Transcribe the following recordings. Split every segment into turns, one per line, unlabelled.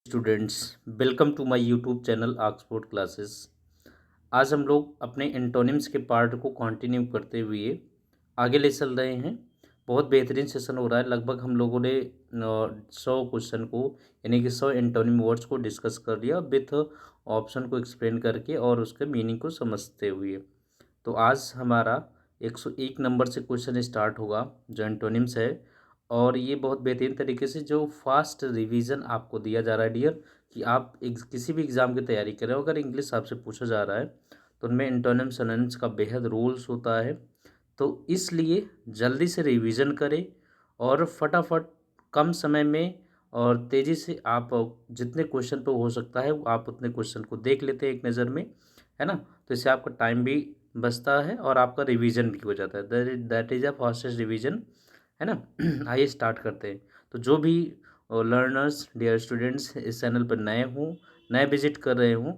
Students, welcome to my YouTube channel Oxford classes. आज हम लोग अपने एंटोनिम्स के पार्ट को कंटिन्यू करते हुए आगे ले चल रहे हैं। बहुत बेहतरीन सेशन हो रहा है। लगभग हम लोगों ने 100 क्वेश्चन को यानी कि 100 एंटोनिम वर्ड्स को डिस्कस कर लिया विथ ऑप्शन को एक्सप्लेन करके और उसके मीनिंग को समझते हुए। तो आज हमारा 101 नंबर से क्वेश्चन स्टार्ट होगा जो एंटोनिम्स है, और ये बहुत बेहतरीन तरीके से जो फास्ट रिवीजन आपको दिया जा रहा है डियर, कि आप किसी भी एग्ज़ाम की तैयारी कर रहे हो, अगर इंग्लिश आपसे पूछा जा रहा है तो उनमें एंटोनिम सिनोनिम्स का बेहद रोल्स होता है। तो इसलिए जल्दी से रिवीजन करें और फटाफट कम समय में और तेज़ी से आप जितने क्वेश्चन पे हो सकता है आप उतने क्वेश्चन को देख लेते हैं एक नज़र में, है ना। तो इससे आपका टाइम भी बचता है और आपका रिवीजन भी हो जाता है। That is a fastest revision, है ना। आइए स्टार्ट करते हैं। तो जो भी लर्नर्स डियर स्टूडेंट्स इस चैनल पर नए हों, नए विजिट कर रहे हों,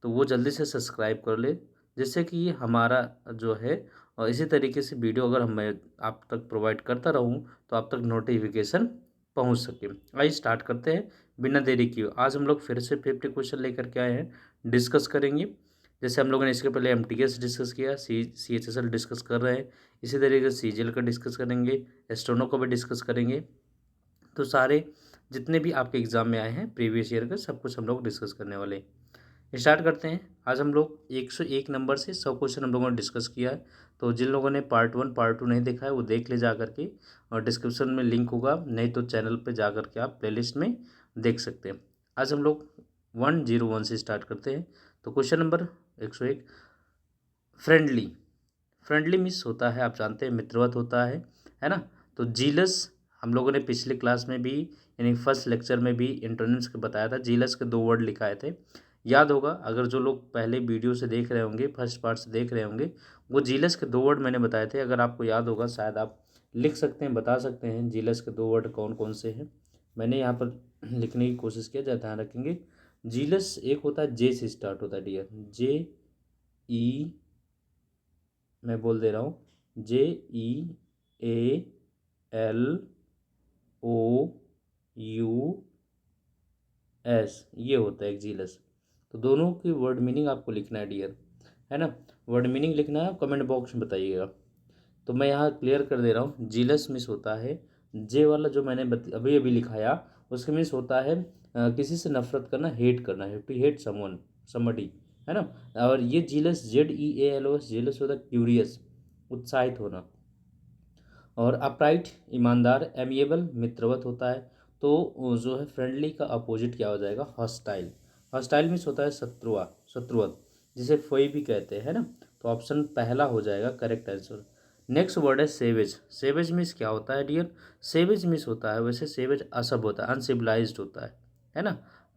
तो वो जल्दी से सब्सक्राइब कर ले, जिससे कि हमारा जो है इसी तरीके से वीडियो अगर मैं आप तक प्रोवाइड करता रहूं तो आप तक नोटिफिकेशन पहुंच सके। आइए स्टार्ट करते हैं बिना देरी किए। आज हम लोग फिर से 50 क्वेश्चन लेकर के आए हैं, डिस्कस करेंगे। जैसे हम लोगों ने इसके पहले एमटीएस डिस्कस किया, सीएचएसएल डिस्कस कर रहे हैं, इसी तरीके से सीजीएल का डिस्कस करेंगे, एस्ट्रोनो का भी डिस्कस करेंगे। तो सारे जितने भी आपके एग्ज़ाम में आए हैं प्रीवियस ईयर का सब कुछ हम लोग डिस्कस करने वाले हैं। स्टार्ट करते हैं। आज हम लोग 101 नंबर से 100 क्वेश्चन हम लोगों ने डिस्कस किया है। तो जिन लोगों ने पार्ट 1 पार्ट 2 नहीं देखा है वो देख ले जा करके, और डिस्क्रिप्शन में लिंक होगा, नहीं तो चैनल पे जा करके आप प्लेलिस्ट में देख सकते हैं। आज हम लोग 101 से स्टार्ट करते हैं। तो question number 101, friendly. Friendly means होता है, आप जानते हैं, मित्रवत होता है ना। तो जीलस हम लोगों ने पिछले क्लास में भी यानी फर्स्ट लेक्चर में भी एंटोनिम्स के बताया था। जीलस के 2 वर्ड लिखाए थे, याद होगा। अगर जो लोग पहले वीडियो से देख रहे होंगे, फर्स्ट पार्ट से देख रहे होंगे, वो जीलस के 2 वर्ड मैंने बताए थे। अगर आपको याद होगा शायद आप लिख सकते हैं, बता सकते हैं जीलस के 2 वर्ड कौन कौन से हैं। मैंने यहाँ पर लिखने की कोशिश किया, ज़रा ध्यान रखेंगे। जीलस एक होता है, जे से स्टार्ट होता है डियर, जे ई, मैं बोल दे रहा हूँ, JEALOUS, ये होता है एक जीलस। तो दोनों की वर्ड मीनिंग आपको लिखना है डियर, है ना। वर्ड मीनिंग लिखना है, कमेंट बॉक्स में बताइएगा। तो मैं यहाँ क्लियर कर दे रहा हूँ, जीलस मिस होता है, जे वाला जो मैंने अभी अभी लिखाया उसके मिस होता है किसी से नफरत करना, हेट करना, है टू हेट समवन, समबडी, है ना। और ये जीलस, JEALOUS, जीलस होता है क्यूरियस, उत्साहित होना। और अपराइट ईमानदार, एमिएबल मित्रवत होता है। तो जो है फ्रेंडली का अपोजिट क्या हो जाएगा, हॉस्टाइल। हॉस्टाइल मीन्स होता है शत्रुआ, शत्रुवत, जिसे फोई भी कहते हैं, है ना। तो ऑप्शन पहला हो जाएगा करेक्ट आंसर। नेक्स्ट वर्ड है सेवेज। सेवेज मीन्स क्या होता है डियर, सेवेज मीन्स होता है, वैसे सेवेज असभ होता है, अनसिविलाइज्ड होता है ना।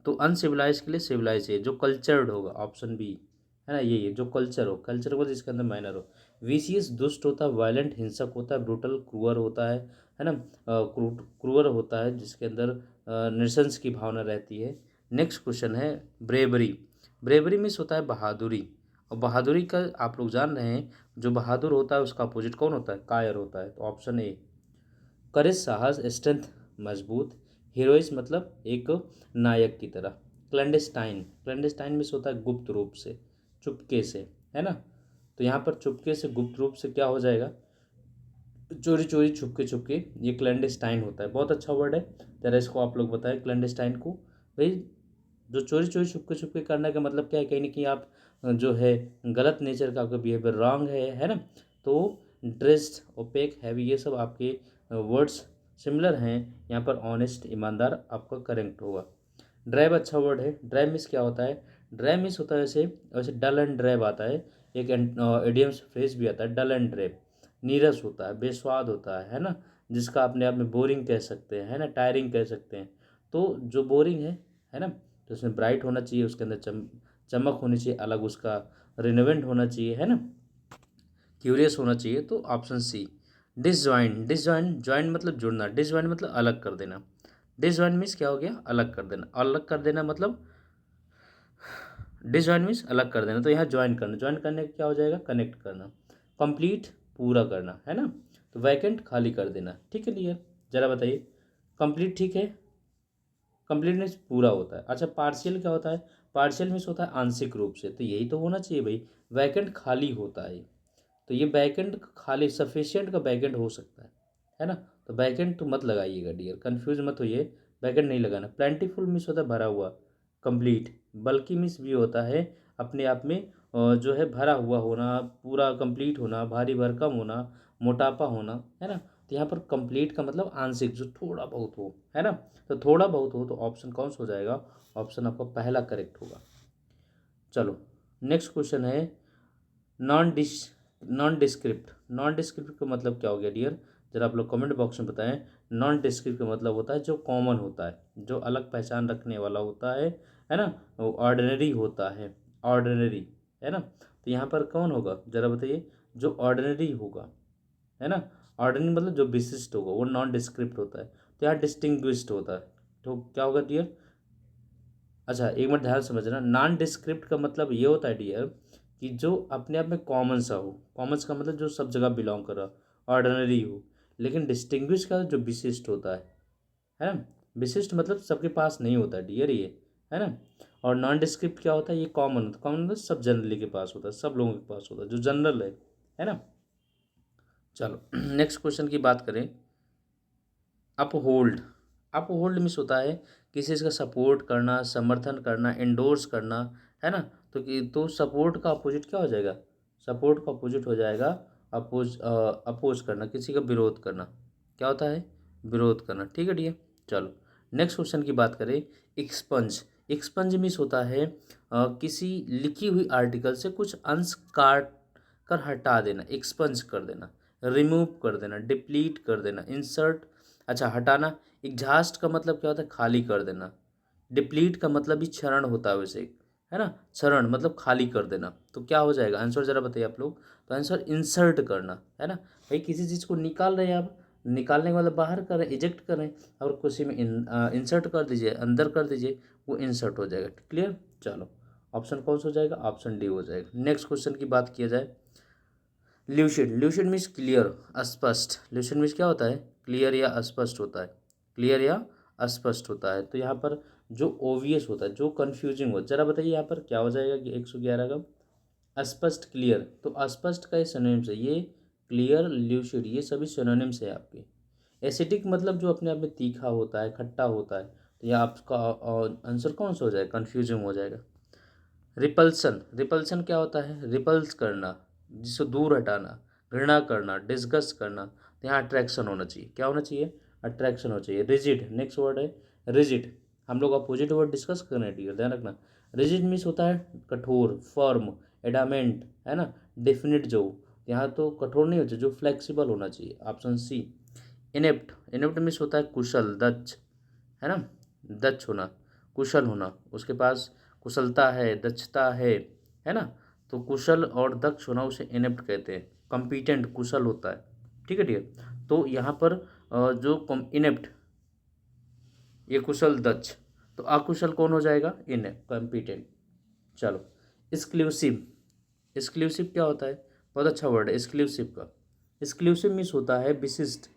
तो अनसिविलाइज के लिए सिविलाइज है, जो कल्चर्ड होगा, ऑप्शन बी, है ना। ये जो कल्चर हो, कल्चर को जिसके अंदर मैनर हो। विशियस दुष्ट होता है, वायलेंट हिंसक होता है, ब्रूटल क्रूअर होता है ना। क्रूअर होता है जिसके अंदर नृशंस की भावना रहती है। नेक्स्ट क्वेश्चन है ब्रेवरी। ब्रेवरी मीन्स होता है बहादुरी, और बहादुरी का आप लोग जान रहे हैं, जो बहादुर होता है उसका अपोजिट कौन होता है, कायर होता है। तो ऑप्शन ए। करेज साहस, स्ट्रेंथ मजबूत, हीरोइस मतलब एक नायक की तरह। क्लैंडेस्टाइन, क्लैंडेस्टाइन मीन्स होता है गुप्त रूप से, चुपके से, है ना। तो यहाँ पर चुपके से, गुप्त रूप से क्या हो जाएगा, चोरी चोरी, छुपके छुपके, ये क्लैंडेस्टाइन होता है। बहुत अच्छा वर्ड है, जरा इसको आप लोग बताएं क्लैंडेस्टाइन को। भाई जो चोरी चोरी छुपके छुपके करने का मतलब क्या है, कहीं ना कहीं आप जो है गलत नेचर का आपका बिहेवियर रॉन्ग है ना। तो ड्रेस्ड, ओपेक, हैवी, ये सब आपके वर्ड्स सिमिलर हैं। यहाँ पर ऑनेस्ट, ईमानदार आपका करेक्ट होगा। ड्राइव अच्छा वर्ड है। ड्राइव मिस क्या होता है, ड्राइव मिस होता है वैसे वैसे डल एंड ड्राइव आता है, एक इडियम्स फ्रेज भी आता है, डल एंड ड्राइव। नीरस होता है, बेस्वाद होता है ना, जिसका अपने आप में बोरिंग कह सकते हैं, है ना, टायरिंग कह सकते हैं। तो जो बोरिंग है ना, तो उसमें ब्राइट होना चाहिए, उसके अंदर चमक होनी चाहिए, अलग उसका रिनोवेंट होना चाहिए, है ना, क्यूरियस होना चाहिए। तो option C. Disjoint, disjoint, joint मतलब जुड़ना, डिसजॉइंट मतलब अलग कर देना। डिसजॉइंट मीन्स क्या हो गया, अलग कर देना। अलग कर देना मतलब डिसजॉइन मीन्स अलग कर देना। तो यहाँ ज्वाइन करना, ज्वाइन करने का क्या हो जाएगा, कनेक्ट करना। कंप्लीट पूरा करना, है ना। तो वैकेंट खाली कर देना, ठीक है डियर, जरा बताइए। कंप्लीट ठीक है, कंप्लीट मीन्स पूरा होता है। अच्छा पार्शियल क्या होता है, पार्शियल मीन्स होता है आंशिक रूप से, तो यही तो होना चाहिए भाई, वैकेंट खाली होता है, तो ये वैकेंट खाली सफिशिएंट का वैकेंट हो सकता है ना। तो वैकेंट तो मत लगाइएगा डियर, कंफ्यूज मत होइए, वैकेंट नहीं लगाना। प्लेंटीफुल मीन्स होता है भरा हुआ, कंप्लीट। बल्कि मीन्स भी होता है अपने आप में जो है भरा हुआ होना, पूरा कंप्लीट होना, भारी भरकम होना, मोटापा होना, है ना। तो यहाँ पर कंप्लीट का मतलब आंशिक, जो थोड़ा बहुत हो, है ना। तो थोड़ा बहुत हो तो ऑप्शन कौन सा हो जाएगा, ऑप्शन आपका पहला करेक्ट होगा। चलो नेक्स्ट क्वेश्चन है नॉन डिस्क्रिप्ट। नॉन डिस्क्रिप्ट का मतलब क्या हो गया डियर, जरा आप लोग कमेंट बॉक्स में बताएं। नॉन डिस्क्रिप्ट का मतलब होता है जो कॉमन होता है, जो अलग पहचान रखने वाला होता है ना, वो ऑर्डिनरी होता है, ऑर्डिनरी, है ना। तो यहाँ पर कौन होगा जरा बताइए, जो ऑर्डिनरी होगा, है ना। ऑर्डिनरी मतलब जो विशिष्ट होगा वो नॉन डिस्क्रिप्ट होता है। तो यहाँ डिस्टिंग्विश्ड होता है, तो क्या होगा डियर। अच्छा एक मिनट ध्यान समझना, नॉन डिस्क्रिप्ट का मतलब ये होता है डियर कि जो अपने आप में कॉमन सा हो, कॉमन का मतलब जो सब जगह बिलोंग कर रहा, ऑर्डिनरी हो। लेकिन डिस्टिंग्विश का जो विशिष्ट होता है ना, विशिष्ट मतलब सबके पास नहीं होता डियर ये, है ना। और नॉन डिस्क्रिप्ट क्या होता है, ये कॉमन होता है, कॉमन मतलब सब जनरली के पास होता है, सब लोगों के पास होता है, जो जनरल है ना। चलो नेक्स्ट क्वेश्चन की बात करें, अपहोल्ड। अपहोल्ड मीन्स होता है किसी चीज़ का सपोर्ट करना, समर्थन करना, इंडोर्स करना, है ना। तो सपोर्ट का अपोजिट क्या हो जाएगा, सपोर्ट का अपोजिट हो जाएगा अपोज करना, किसी का विरोध करना, क्या होता है, विरोध करना, ठीक है डियर। चलो नेक्स्ट क्वेश्चन की बात करें, एक्सपंज। एक्सपंज मीन्स होता है किसी लिखी हुई आर्टिकल से कुछ अंश काट कर हटा देना, एक्सपंज कर देना, रिमूव कर देना, डिप्लीट कर देना, इंसर्ट। अच्छा हटाना, एग्जास्ट का मतलब क्या होता है, खाली कर देना। डिप्लीट का मतलब भी क्षरण होता है वैसे, है ना, क्षरण मतलब खाली कर देना। तो क्या हो जाएगा आंसर जरा बताइए आप लोग। तो आंसर इंसर्ट करना, है ना। भाई किसी चीज़ को निकाल रहे हैं आप, निकालने का मतलब बाहर करें, इजेक्ट करें, और किसी में इंसर्ट कर दीजिए, अंदर कर दीजिए, वो इंसर्ट हो जाएगा, क्लियर। चलो ऑप्शन कौन सा हो जाएगा, ऑप्शन डी हो जाएगा। नेक्स्ट क्वेश्चन की बात किया जाए, ल्यूशिड। ल्यूशिड मीन्स क्लियर, स्पष्ट। ल्यूशिड मीन्स क्या होता है, क्लियर या स्पष्ट होता है, क्लियर या स्पष्ट होता है। तो यहाँ पर जो ओवियस होता है, जो कन्फ्यूजिंग हो, जरा बताइए यहाँ पर क्या हो जाएगा कि 111 का स्पष्ट, क्लियर। तो अस्पष्ट का ये सिनोनिम्स है, ये क्लियर, ल्यूशिड, ये सभी सिनोनिम्स है आपके। एसिडिक मतलब जो अपने आप में तीखा होता है, खट्टा होता है। तो यहाँ आपका आंसर कौन सा हो जाएगा, कन्फ्यूजिंग हो जाएगा। रिपल्सन। रिपल्सन क्या होता है, रिपल्स करना, जिससे दूर हटाना, घृणा करना, डिस्गस्ट करना। तो यहाँ अट्रैक्शन होना चाहिए, क्या होना चाहिए, अट्रैक्शन होना चाहिए। रिजिड नेक्स्ट वर्ड है, रिजिड। हम लोग अपोजिट वर्ड डिस्कस कर रहे हैं डियर, ध्यान रखना। रिजिड मीन्स होता है कठोर, फर्म, एडामेंट, है ना, डेफिनेट जो। यहाँ तो कठोर नहीं होता, जो फ्लेक्सिबल होना चाहिए, option C. Inept. Inept means होता है कुशल, दक्ष, है ना, दक्ष होना, कुशल होना, उसके पास कुशलता है, दक्षता है ना। तो कुशल और दक्ष होना उसे इनेप्ट कहते हैं। कॉम्पिटेंट कुशल होता है, ठीक है डियर। तो यहाँ पर जो इनेप्ट, ये कुशल दक्ष, तो अकुशल कौन हो जाएगा, इनेप्ट, कॉम्पिटेंट। चलो एक्सक्लूसिव। एक्सक्लूसिव क्या होता है, बहुत अच्छा वर्ड है एक्सक्लूसिव का। एक्सक्लूसिव मीन्स होता है विशिष्ट,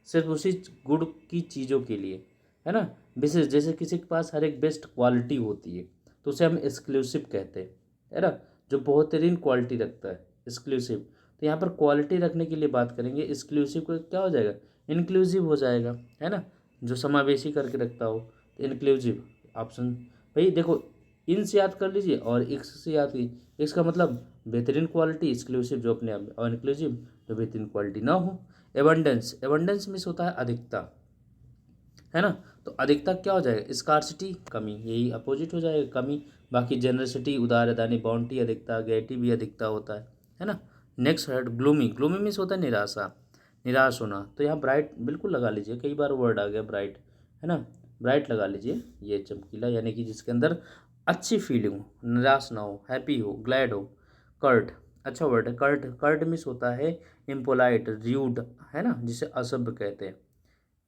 सिर्फ उसी गुण की चीज़ों के लिए, है ना। विशिष्ट जैसे किसी के पास हर एक बेस्ट क्वालिटी होती है, तो उसे हम एक्सक्लूसिव कहते हैं, है ना, जो बेहतरीन क्वालिटी रखता है, एक्सक्लूसिव। तो यहाँ पर क्वालिटी रखने के लिए बात करेंगे, एक्सक्लूसिव को क्या हो जाएगा, इंक्लूसिव हो जाएगा, है ना, जो समावेशी करके रखता हो, तो इंक्लूसिव ऑप्शन। भाई देखो, इन से याद कर लीजिए और एक्स से याद कीजिए। एक्स का मतलब बेहतरीन क्वालिटी, एक्सक्लूसिव जो अपने आप में, और इंक्लूसिव जो बेहतरीन क्वालिटी ना हो। एबंडेंस। एबंडेंस मीन्स होता है अधिकता, है ना। तो अधिकता क्या हो जाएगा, स्कार्सिटी, कमी, यही अपोजिट हो जाएगा, कमी। बाकी जेनरसिटी, उदार दानी, बाउंटी अधिकता, गैटी भी अधिकता होता है ना। नेक्स्ट है ग्लूमी। ग्लूमी मीन्स होता है निराशा, निराश होना। तो यहाँ ब्राइट बिल्कुल लगा लीजिए, कई बार वर्ड आ गया ब्राइट, है ना, ब्राइट लगा लीजिए, ये चमकीला, यानी कि जिसके अंदर अच्छी फीलिंग हो, निराश ना हो, हैप्पी हो, ग्लैड हो। कर्ट, अच्छा वर्ड है कर्ट। कर्ट मीन्स होता है इम्पोलाइट, र्यूड, है ना, जिसे असभ्य कहते हैं।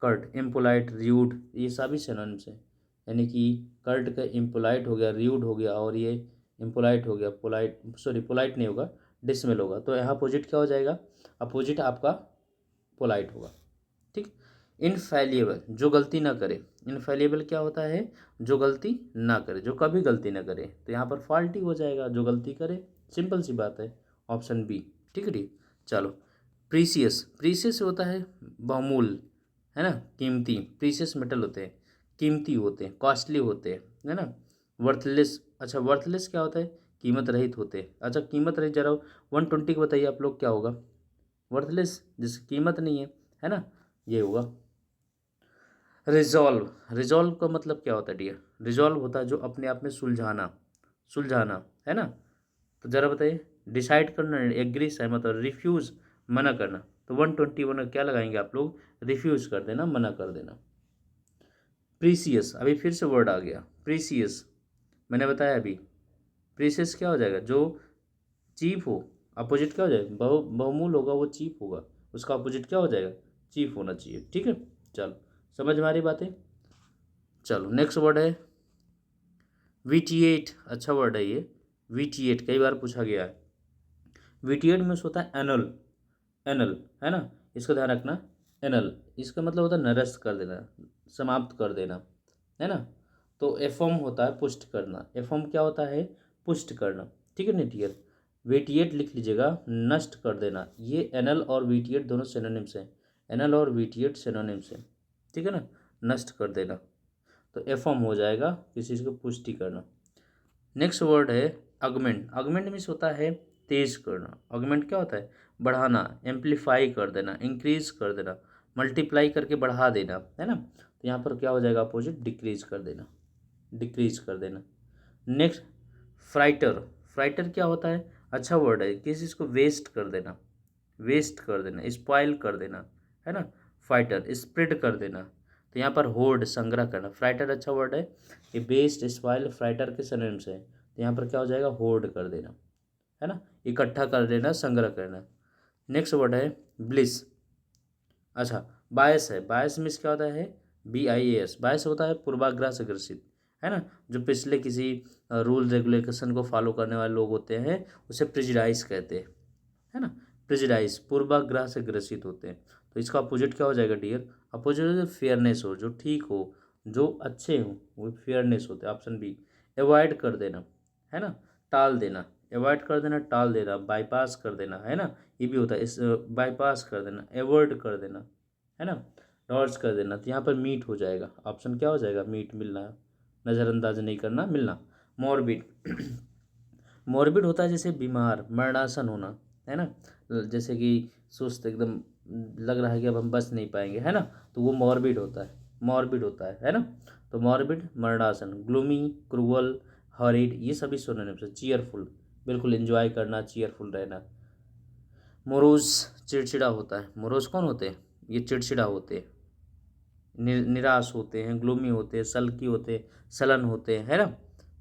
कर्ट, इम्पोलाइट, र्यूड, ये सभी सिनोनिम्स हैं। यानी कि कर्ट का इम्पोलाइट हो गया, र्यूड हो गया, और ये इम्पोलाइट हो गया, पोलाइट, सॉरी पोलाइट नहीं होगा, डिसमिल होगा। तो यहाँ अपोजिट क्या हो जाएगा, अपोजिट आपका पोलाइट होगा, ठीक। इनफैलिएबल, जो गलती ना करे। इनफैलिएबल क्या होता है? जो गलती ना करे, जो कभी गलती ना करे। तो यहाँ पर फॉल्टी हो जाएगा, जो गलती करे। सिंपल सी बात है, ऑप्शन बी। ठीक है डी। चलो, प्रीसियस, प्रीसियस होता है बहुमूल्य, है ना, कीमती। प्रीसियस मेटल होते हैं, कीमती होते हैं, कॉस्टली होते हैं, है ना। वर्थलेस, अच्छा वर्थलेस क्या होता है? कीमत रहित होते हैं। अच्छा कीमत रहित, जरा 120 को बताइए आप लोग क्या होगा? वर्थलेस, जिसकी कीमत नहीं है ना, ये होगा। रिजॉल्व, रिजॉल्व का मतलब क्या होता है डियर? रिजॉल्व होता है जो अपने आप में सुलझाना, सुलझाना, है ना। तो ज़रा बताइए, डिसाइड करना, एग्री सहमत, और रिफ्यूज़ मना करना। तो 121 में क्या लगाएंगे आप लोग? रिफ्यूज़ कर देना, मना कर देना। प्रीसियस, अभी फिर से वर्ड आ गया प्रीसियस, मैंने बताया अभी। प्रीसियस क्या हो जाएगा? जो चीप हो। अपोजिट क्या हो जाएगा? बहुमूल्य होगा वो चीप होगा, उसका अपोजिट क्या हो जाएगा? चीप होना चाहिए। ठीक है, चलो समझ में आ रही बातें। चलो नेक्स्ट वर्ड है विटिएट। अच्छा वर्ड है ये, विटिएट, कई बार पूछा गया है। विटिएट में होता है एनल, एनल, है ना, इसका ध्यान रखना। एनल, इसका मतलब होता है निरस्त कर देना, समाप्त कर देना, है ना। तो एफॉर्म होता है पुष्ट करना। एफॉर्म क्या होता है? पुष्ट करना। ठीक है ना डियर। वेटिएट लिख लीजिएगा, नष्ट कर देना। ये एनल और विटिएट दोनों सिनोनिम्स हैं। एनल और विटिएट सिनोनिम्स हैं, ठीक है ना। नष्ट कर देना, तो एफॉर्म हो जाएगा, किसी चीज़ को पुष्टि करना। नेक्स्ट वर्ड है अगमेंट। अगमेंट मीन्स होता है तेज करना। अगमेंट क्या होता है? बढ़ाना, एम्पलीफाई कर देना, इंक्रीज कर देना, मल्टीप्लाई करके बढ़ा देना, है ना। तो यहाँ पर क्या हो जाएगा? अपोजिट, डिक्रीज कर देना, डिक्रीज कर देना। नेक्स्ट फ्राइटर। फ्राइटर क्या होता है? अच्छा वर्ड है, किसी चीज़ को वेस्ट कर देना, वेस्ट कर देना, स्पॉइल कर देना, है ना। फाइटर, स्प्रेड कर देना। तो यहाँ पर होर्ड, संग्रह करना। फ्राइटर अच्छा वर्ड है, ये बेस्ट, स्पॉइल, फ्राइटर के सिनोनिम्स है। तो यहाँ पर क्या हो जाएगा? होर्ड कर देना, है ना, इकट्ठा कर देना, संग्रह करना। नेक्स्ट वर्ड है ब्लिस। अच्छा बायस है, बायस मीन्स क्या होता है? BIAS, बायस होता है पूर्वाग्रह से ग्रसित, है ना। जो पिछले किसी रूल रेगुलेशन को फॉलो करने वाले लोग होते हैं, उसे प्रिजुडाइज कहते हैं, है ना। प्रिजुडाइज, पूर्वाग्रह से ग्रसित होते हैं। तो इसका अपोजिट क्या हो जाएगा डियर? अपोजिट फेयरनेस हो, जो ठीक हो, जो अच्छे हो, वो फेयरनेस होते हैं। Option B. अवॉइड कर देना, है ना, टाल देना। अवॉइड कर देना, टाल देना, बाईपास कर देना, है ना, ये भी होता है। इस बाईपास कर देना, अवॉइड कर देना, है ना, डॉज कर देना। तो यहाँ पर मीट हो जाएगा। ऑप्शन क्या हो जाएगा? मीट, मिलना, नज़रअंदाज नहीं करना, मिलना। मॉर्बिड, मॉर्बिड होता है जैसे बीमार, मरणासन होना, है ना। जैसे कि सुस्त एकदम, लग रहा है कि अब हम बच नहीं पाएंगे, है ना, तो वो मॉर्बिड होता है, मॉर्बिड होता है ना। तो मॉर्बिड, मरणासन। ग्लूमी, क्रूअल, हॉरिड, ये सभी सिनोनिम्स है। चीयरफुल, बिल्कुल एंजॉय करना, चीयरफुल रहना। मोरोज, चिड़चिड़ा होता है। मोरोज कौन होते हैं? ये चिड़चिड़ा होते हैं, निराश होते हैं, ग्लूमी होते हैं, सल्की होते हैं, सलन होते हैं, है ना।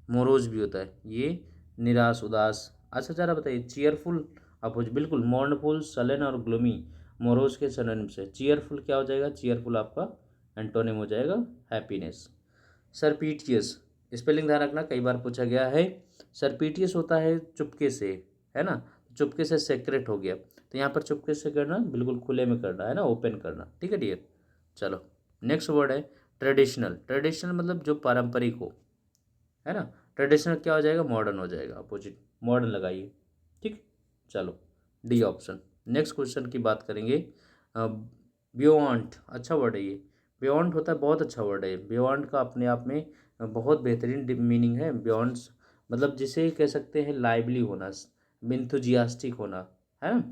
मोरोज भी होता है ये, निराश, उदास। अच्छा जरा बताइए, चीयरफुल अपोज, बिल्कुल मॉर्नफुल, सलन और ग्लूमी मोरोज के सिनोनिम्स है। चीयरफुल क्या हो जाएगा? चीयरफुल आपका एंटोनिम हो जाएगा हैप्पीनेस। सरपीटियस, स्पेलिंग ध्यान रखना, कई बार पूछा गया है। सरपीटियस होता है चुपके से, है ना, चुपके से सेक्रेट हो गया। तो यहाँ पर चुपके से करना, बिल्कुल खुले में करना, है ना, ओपन करना। ठीक है डियर, चलो नेक्स्ट वर्ड है ट्रेडिशनल। ट्रेडिशनल मतलब जो पारंपरिक हो, है ना। ट्रेडिशनल क्या हो जाएगा? मॉडर्न हो जाएगा, अपोजिट, मॉडर्न लगाइए। ठीक, चलो डी ऑप्शन। नेक्स्ट क्वेश्चन की बात करेंगे। बियॉन्ड, अच्छा वर्ड है ये। बियॉन्ड होता है, बहुत अच्छा वर्ड है। बियॉन्ड का अपने आप में बहुत बेहतरीन मीनिंग है। बियॉन्ड मतलब जिसे कह सकते हैं लाइवली होना, इंथुजियास्टिक होना, है ना,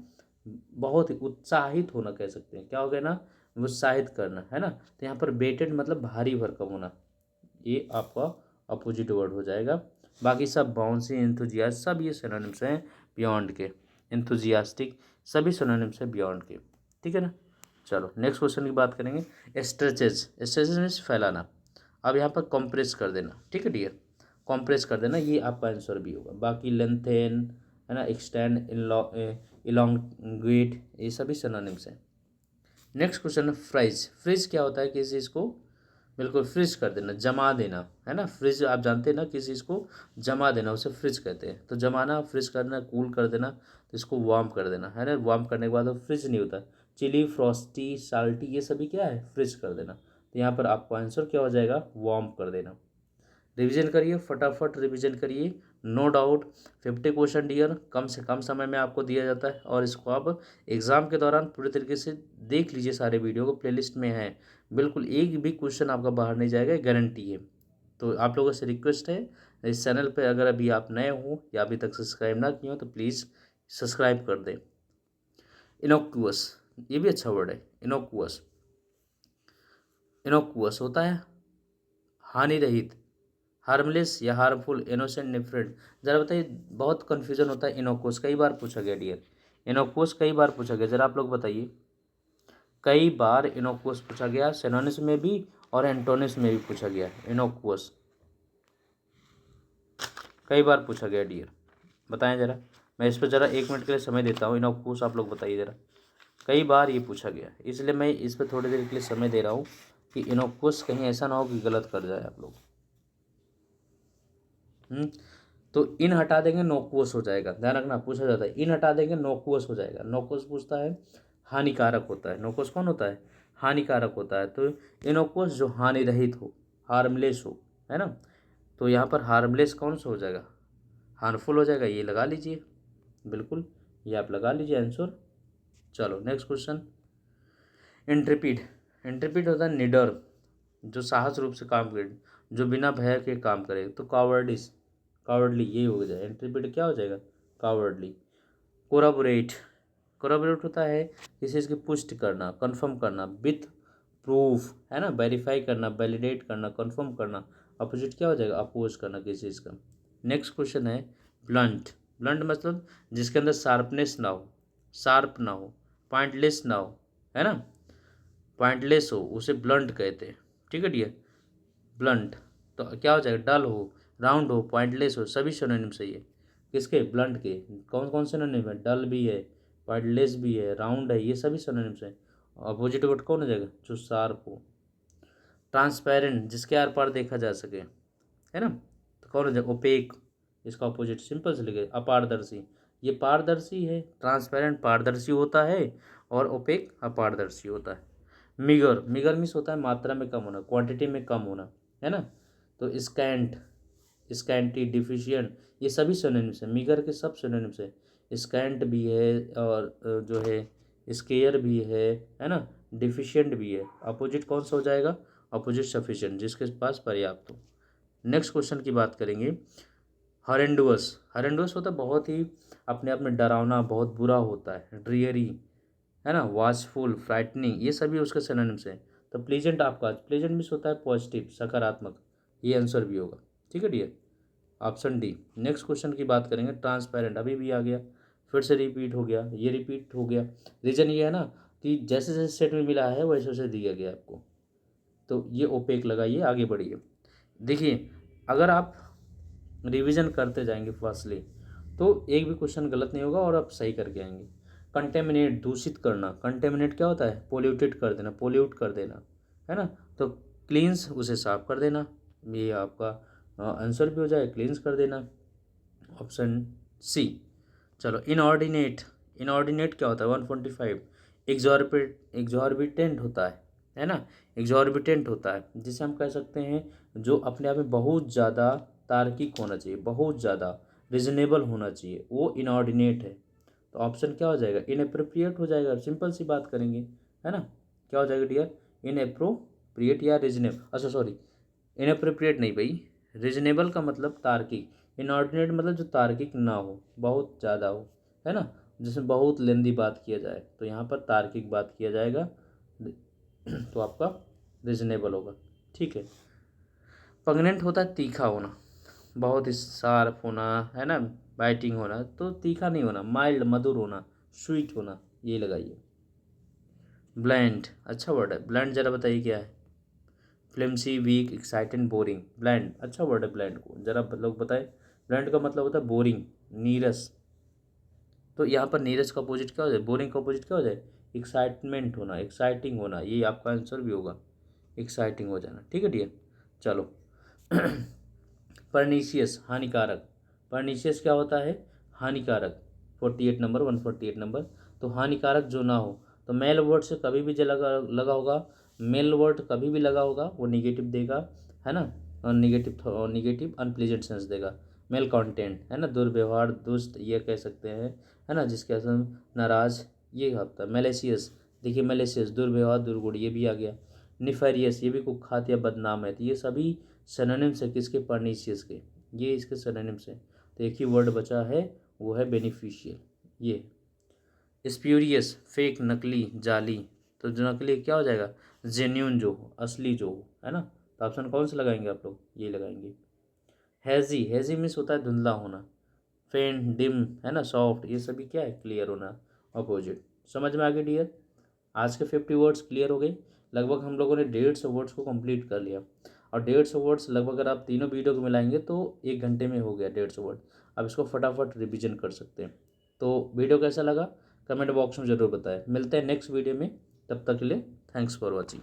बहुत ही उत्साहित होना कह सकते हैं। क्या हो गया ना? उत्साहित करना, है ना। तो यहाँ पर बेटेड मतलब भारी भरकम होना, ये आपका अपोजिट वर्ड हो जाएगा। बाकी सब बाउंसी, एंथुजियास्ट, सब ये सिनोनिम्स हैं बियॉन्ड के। एंथुजियास्टिक, सभी सिनोनिम्स हैं बियॉन्ड के। ठीक है ना। चलो नेक्स्ट क्वेश्चन की बात करेंगे। स्ट्रेचेज, स्ट्रेचेज मीन्स फैलाना। अब यहाँ पर कॉम्प्रेस कर देना, ठीक है डियर, कॉम्प्रेस कर देना, ये आपका आंसर भी होगा। बाकी लेंथेन, है ना, एक्सटेंड, इलोंगेट, ये सभी सिनोनिम्स हैं। नेक्स्ट क्वेश्चन है फ्राइज। फ्रिज क्या होता है? किसी चीज़ को बिल्कुल फ्रिज कर देना, जमा देना, है ना। फ्रिज आप जानते हैं ना, किसी चीज़ को जमा देना उसे फ्रिज कहते हैं। तो जमाना, फ्रिज करना, कूल कर देना, तो इसको वार्म कर देना, है ना। वार्म करने के बाद वो फ्रिज नहीं होता, चिली, फ्रॉस्टी, साल्टी, ये सभी क्या है, फ्रिज कर देना। तो यहाँ पर आपको आंसर क्या हो जाएगा, वार्म कर देना। रिवीजन करिए, फटाफट रिवीजन करिए। नो डाउट 50 क्वेश्चन डियर कम से कम समय में आपको दिया जाता है, और इसको आप एग्ज़ाम के दौरान पूरी तरीके से देख लीजिए। सारे वीडियो को प्लेलिस्ट में है, बिल्कुल एक भी क्वेश्चन आपका बाहर नहीं जाएगा, गारंटी है। तो आप लोगों से रिक्वेस्ट है, इस चैनल पे अगर अभी आप नए हो या अभी तक सब्सक्राइब ना किए हो तो प्लीज़ सब्सक्राइब कर दें। इनोक्यूअस, ये भी अच्छा वर्ड है, इनोक्यूअस। इनोक्यूअस होता है हानि रहित, हार्मलेस या हार्मफुल, इनोसेंट, डिफरेंट। ज़रा बताइए, बहुत कन्फ्यूजन होता है। इनोक्यूअस कई बार पूछा गया डियर, इनोक्यूअस कई बार पूछा गया, ज़रा आप लोग बताइए। कई बार इनोक्यूअस पूछा गया, सिनोनिम्स में भी और एंटोनिम्स में भी पूछा गया। इनोक्यूअस कई बार पूछा गया डियर, बताएं ज़रा। मैं इस पर ज़रा 1 मिनट के लिए समय देता हूँ। इनोक्यूअस आप लोग बताइए ज़रा, कई बार ये पूछा गया, इसलिए मैं इस पर थोड़ी देर के लिए समय दे रहा हूँ कि इनोक्यूअस कहीं ऐसा ना हो कि गलत कर जाए आप लोग। तो इन हटा देंगे नोक्वस हो जाएगा, ध्यान रखना, पूछा जाता है। इन हटा देंगे नोक्वस हो जाएगा। नोक्वस पूछता है हानिकारक होता है। नोक्वस कौन होता है, हानिकारक होता है। तो इनोक्वस जो हानि रहित हो, हार्मलेस हो, है ना। तो यहाँ पर हार्मलेस कौन सा हो जाएगा, हार्मफुल हो जाएगा। ये लगा लीजिए, बिल्कुल ये आप लगा लीजिए आंसर। चलो नेक्स्ट क्वेश्चन। इंट्रेपिड, इंट्रेपिड होता है निडर, जो साहस रूप से काम करे, जो बिना भय के काम करे। तो कावर्डिस, कावर्डली, ये हो जाए। इंट्रेपिड क्या हो जाएगा, कावर्डली। कोराबोरेट, कोराबोरेट होता है किसी चीज़ की पुष्टि करना, कंफर्म करना, विथ प्रूफ, है ना, वेरीफाई करना, वैलिडेट करना, कंफर्म करना। अपोजिट क्या हो जाएगा, अपोज करना किसी चीज़ का। नेक्स्ट क्वेश्चन है ब्लंट, ब्लंट मतलब जिसके अंदर शार्पनेस ना हो, शार्प ना हो, पॉइंटलेस ना हो, है ना, पॉइंटलेस हो, उसे ब्लंट कहते हैं। ठीक है डियर, ब्लंट। तो क्या हो जाएगा, डल हो, राउंड हो, पॉइंटलेस हो, सभी सिनोनिम सही है। किसके, ब्लंट के। कौन कौन सिनोनिम है, डल भी है, पॉइंटलेस भी है, राउंड है, ये सभी सिनोनिम्स हैं। अपोजिट वर्ड कौन हो जाएगा, जो शार्प हो। ट्रांसपेरेंट, जिसके आर पार देखा जा सके, है ना। तो कौन हो जाएगा, ओपेक, इसका अपोजिट सिंपल से लिखे, अपारदर्शी। ये पारदर्शी है, ट्रांसपेरेंट पारदर्शी होता है, और ओपेक अपारदर्शी होता है। मिगर, मिगर मीन्स होता है मात्रा में कम होना, क्वांटिटी में कम होना, है ना। तो स्कैंट, स्कैंटी, डिफिशियंट, ये सभी सिनोनिम्स हैं। मिगर के सब सिनोनिम्स हैं। स्कैंट भी है, और जो है स्केयर भी है ना, डिफिशियंट भी है। अपोजिट कौन सा हो जाएगा, अपोजिट सफिशिएंट, जिसके पास पर्याप्त हो। नेक्स्ट क्वेश्चन की बात करेंगे। हरेंडुअस, हरेंडुअस होता है बहुत ही अपने आप में डरावना, बहुत बुरा होता है। ड्रियरी, है ना, वॉचफुल, फ्राइटनिंग, ये सभी उसके सिनोनिम्स हैं। तो प्लीजेंट, आपका प्लीजेंट मीन्स होता है पॉजिटिव, सकारात्मक, ये आंसर भी होगा। ठीक है dear, option D. Next question की बात करेंगे। ट्रांसपेरेंट अभी भी आ गया, फिर से रिपीट हो गया, ये रिपीट हो गया। रीज़न ये है ना कि जैसे जैसे सेट में मिला है वैसे वैसे दिया गया आपको, तो ये ओपेक लगाइए, आगे बढ़िए। देखिए, अगर आप रिवीजन करते जाएंगे फास्टली तो एक भी क्वेश्चन गलत नहीं होगा और आप सही करके आएंगे। कंटेमिनेट, दूषित करना। कंटेमिनेट क्या होता है, पोल्यूटेड कर देना, पोल्यूट कर देना, है ना। तो क्लींस, उसे साफ कर देना, ये आपका आंसर भी हो जाए, क्लींस कर देना, ऑप्शन सी। चलो इनऑर्डिनेट, इनऑर्डिनेट क्या होता है, 145। एग्जॉर्बिटेंट होता है ना, एग्जॉर्बिटेंट होता है, जिसे हम कह सकते हैं जो अपने आप में बहुत ज़्यादा तार्किक होना चाहिए, बहुत ज़्यादा रिजनेबल होना चाहिए, वो इनऑर्डिनेट है। तो ऑप्शन क्या हो जाएगा, इनएप्रोप्रिएट हो जाएगा। सिंपल सी बात करेंगे, है ना, क्या हो जाएगा डियर, इनएप्रोप्रिएट या रिजनेबल, अच्छा सॉरी, इनएप्रोप्रिएट नहीं भाई, रिजनेबल का मतलब तार्किक, इनऑर्डिनेट मतलब जो तार्किक ना हो, बहुत ज़्यादा हो, है ना, जिसमें बहुत लेंदी बात किया जाए, तो यहाँ पर तार्किक बात किया जाएगा, तो आपका रिजनेबल होगा। ठीक है। पंगनेंट होता है तीखा होना, बहुत ही शार्प होना, है ना, बाइटिंग होना। तो तीखा नहीं होना, माइल्ड, मधुर होना, स्वीट होना, ये लगाइए। ब्लैंड, अच्छा वर्ड है, ब्लैंड जरा बताइए क्या है। फ्लेम्सी, वीक, एक्साइटेड, बोरिंग। ब्लैंड अच्छा वर्ड है, ब्लैंड को जरा लोग बताए। ब्लैंड का मतलब होता है बोरिंग, नीरस। तो यहाँ पर नीरस का अपोजिट क्या हो जाए, बोरिंग का अपोजिट क्या हो जाए, एक्साइटमेंट होना, एक्साइटिंग होना, ये आपका आंसर भी होगा, एक्साइटिंग हो जाना। ठीक है डियर, चलो। परनीशियस, हानिकारक। परनीशियस क्या होता है, हानिकारक। 48 नंबर, 148 नंबर। तो हानिकारक जो ना हो, तो मेल वर्ड से कभी भी जो लगा लगा होगा, मेल वर्ड कभी भी लगा होगा वो निगेटिव देगा, है ना, और निगेटिव अनप्लीजेंट सेंस देगा। मेल कंटेंट है ना, दुर्व्यवहार, दुष्ट ये कह सकते हैं, है ना, जिसके असर नाराज ये होता है। मेलेसियस, देखिए मेलेसियस दुर्व्यवहार, दुर्गुण ये भी आ गया। निफेरियस ये भी कुख्यात या बदनाम है। तो ये सभी सिनोनिम्स है किसके, परनीसियस के, ये इसके सिनोनिम्स है। तो एक ही वर्ड बचा है वो है बेनिफिशियल। ये स्प्यूरियस फेक, नकली, जाली। तो जो नकली क्या हो जाएगा, जेन्यून जो हो, असली जो हो, है ना। तो ऑप्शन कौन सा लगाएंगे आप लोग, ये लगाएंगे। हैजी, हैजी मीन्स होता है धुंधला होना। फेंट, डिम है ना, सॉफ्ट, ये सभी क्या है, क्लियर होना, अपोजिट। समझ में आ गया डियर। आज के 50 वर्ड्स क्लियर हो गए। लगभग हम लोगों ने 150 वर्ड्स को कंप्लीट कर लिया। और 150 वर्ड्स लगभग अगर आप तीनों वीडियो को मिलाएंगे तो 1 घंटे में हो गया 150 वर्ड। अब इसको फटाफट रिवीजन कर सकते हैं। तो वीडियो कैसा लगा कमेंट बॉक्स में ज़रूर बताएं। मिलते हैं नेक्स्ट वीडियो में, तब तक के लिए थैंक्स फॉर वॉचिंग।